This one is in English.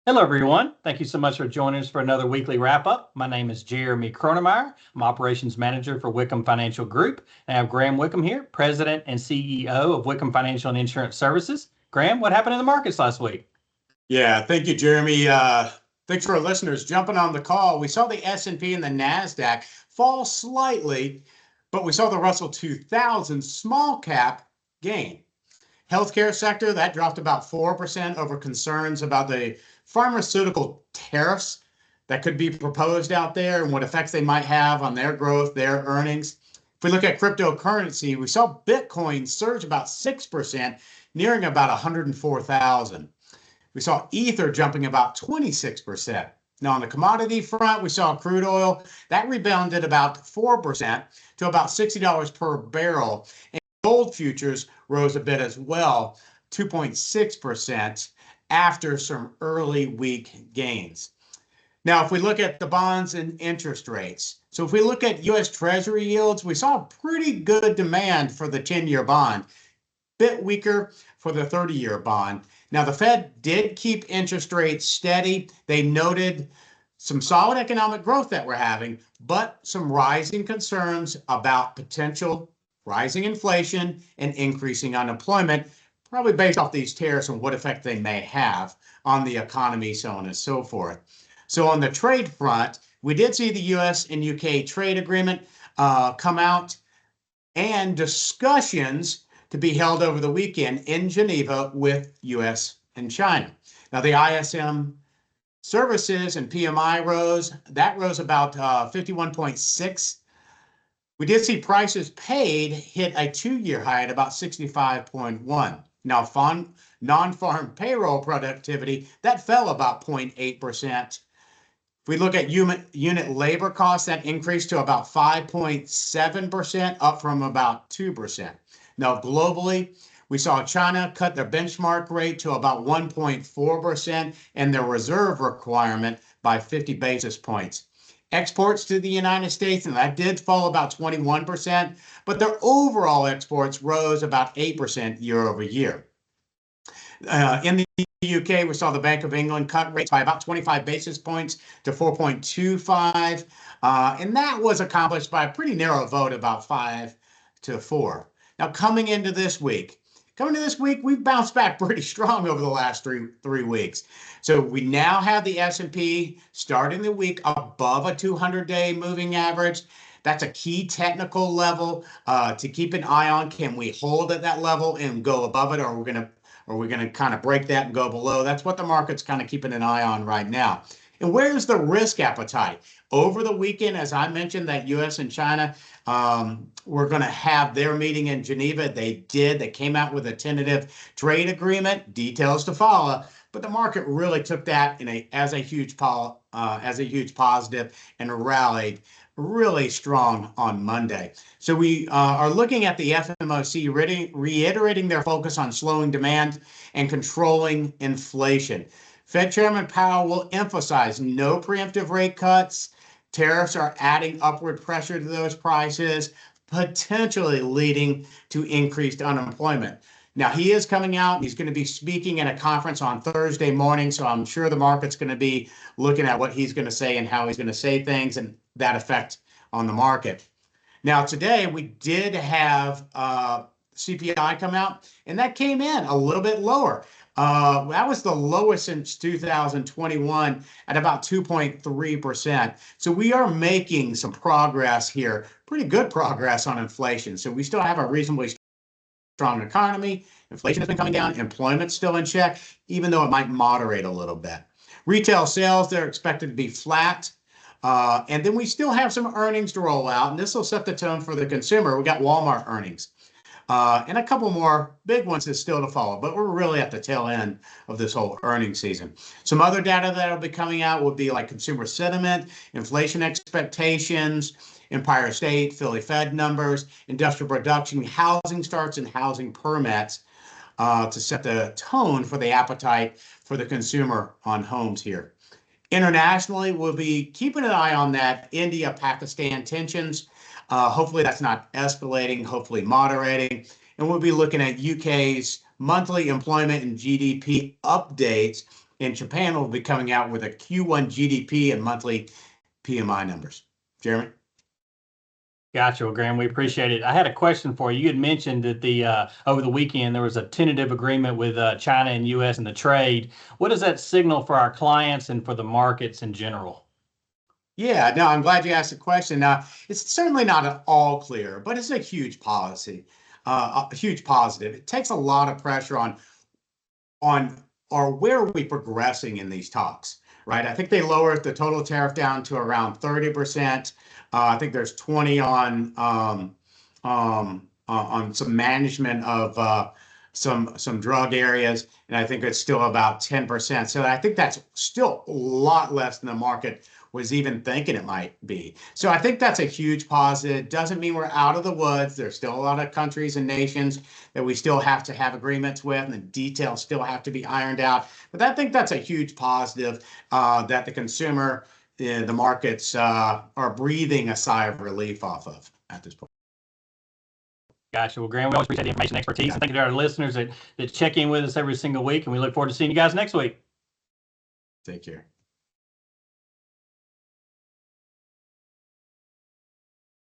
Hello, everyone. Thank you so much for joining us for another weekly wrap-up. My name is Jeremy Kronemeyer. I'm Operations Manager for Wickham Financial Group. I have Graham Wickham here, President and CEO of Wickham Financial and Insurance Services. Graham, what happened in the markets last week? Yeah, thank you, Jeremy. Thanks for our listeners jumping on the call. We saw the S&P and the Nasdaq fall slightly, but we saw the Russell 2000 small cap gain. Healthcare sector, that dropped about 4% over concerns about the pharmaceutical tariffs that could be proposed out there and what effects they might have on their growth, their earnings. If we look at cryptocurrency, we saw Bitcoin surge about 6%, nearing about 104,000. We saw Ether jumping about 26%. Now, on the commodity front, we saw crude oil. That rebounded about 4% to about $60 per barrel. And gold futures rose a bit as well, 2.6% after some early week gains. Now, if we look at the bonds and interest rates, so if we look at U.S. Treasury yields, we saw pretty good demand for the 10-year bond, bit weaker for the 30-year bond. Now, the Fed did keep interest rates steady. They noted some solid economic growth that we're having, but some rising concerns about potential rising inflation and increasing unemployment, probably based off these tariffs and what effect they may have on the economy, so on and so forth. So on the trade front, we did see the U.S. and U.K. trade agreement come out, and discussions to be held over the weekend in Geneva with U.S. and China. Now, the ISM services and PMI rose. That rose about 51.6. We did see prices paid hit a two-year high at about 65.1. Now, non-farm payroll productivity, that fell about 0.8%. If we look at unit labor costs, that increased to about 5.7%, up from about 2%. Now, globally, we saw China cut their benchmark rate to about 1.4% and their reserve requirement by 50 basis points. Exports to the United States, and that did fall about 21%, but their overall exports rose about 8% year over year. In the UK, we saw the Bank of England cut rates by about 25 basis points to 4.25, and that was accomplished by a pretty narrow vote, about 5-4. Now, coming into this week, we've bounced back pretty strong over the last three weeks. So we now have the S&P starting the week above a 200-day moving average. That's a key technical level to keep an eye on. Can we hold at that level and go above it, or are we gonna kind of break that and go below? That's what the market's kind of keeping an eye on right now. And where's the risk appetite? Over the weekend, as I mentioned, that U.S. and China were going to have their meeting in Geneva. They did. They came out with a tentative trade agreement, details to follow. But the market really took that as a huge positive and rallied really strong on Monday. So we are looking at the FOMC reiterating their focus on slowing demand and controlling inflation. Fed Chairman Powell will emphasize no preemptive rate cuts. Tariffs are adding upward pressure to those prices, potentially leading to increased unemployment. Now, he is coming out. He's going to be speaking at a conference on Thursday morning, so I'm sure the market's going to be looking at what he's going to say and how he's going to say things and that effect on the market. Now, today, we did have CPI come out, and that came in a little bit lower. That was the lowest since 2021 at about 2.3%. So we are making some progress here, pretty good progress on inflation. So we still have a reasonably strong economy. Inflation has been coming down. Employment's still in check, even though it might moderate a little bit. Retail sales, they're expected to be flat. And then we still have some earnings to roll out, and this will set the tone for the consumer. We got Walmart earnings. And a couple more big ones is still to follow, but we're really at the tail end of this whole earnings season. Some other data that will be coming out will be like consumer sentiment, inflation expectations, Empire State, Philly Fed numbers, industrial production, housing starts, and housing permits to set the tone for the appetite for the consumer on homes here. Internationally, we'll be keeping an eye on that India-Pakistan tensions. Hopefully that's not escalating, hopefully moderating. And we'll be looking at UK's monthly employment and GDP updates and Japan will be coming out with a Q1 GDP and monthly PMI numbers. Jeremy? Gotcha, well, Graham, we appreciate it. I had a question for you. You had mentioned that over the weekend there was a tentative agreement with China and U.S. in the trade. What does that signal for our clients and for the markets in general? Yeah, no, I'm glad you asked the question. It's certainly not at all clear, but it's a huge policy, a huge positive. It takes a lot of pressure on or where are we progressing in these talks, right? I think they lowered the total tariff down to around 30%. I think there's 20 on some management of some drug areas, and I think it's still about 10%. So I think that's still a lot less than the market was even thinking it might be. So I think that's a huge positive. Doesn't mean we're out of the woods. There's still a lot of countries and nations that we still have to have agreements with, and the details still have to be ironed out. But I think that's a huge positive that the consumer, the markets are breathing a sigh of relief off of at this point. Gotcha. Well, Graham, we always appreciate the information and expertise. And thank you to our listeners that check in with us every single week. And we look forward to seeing you guys next week. Take care.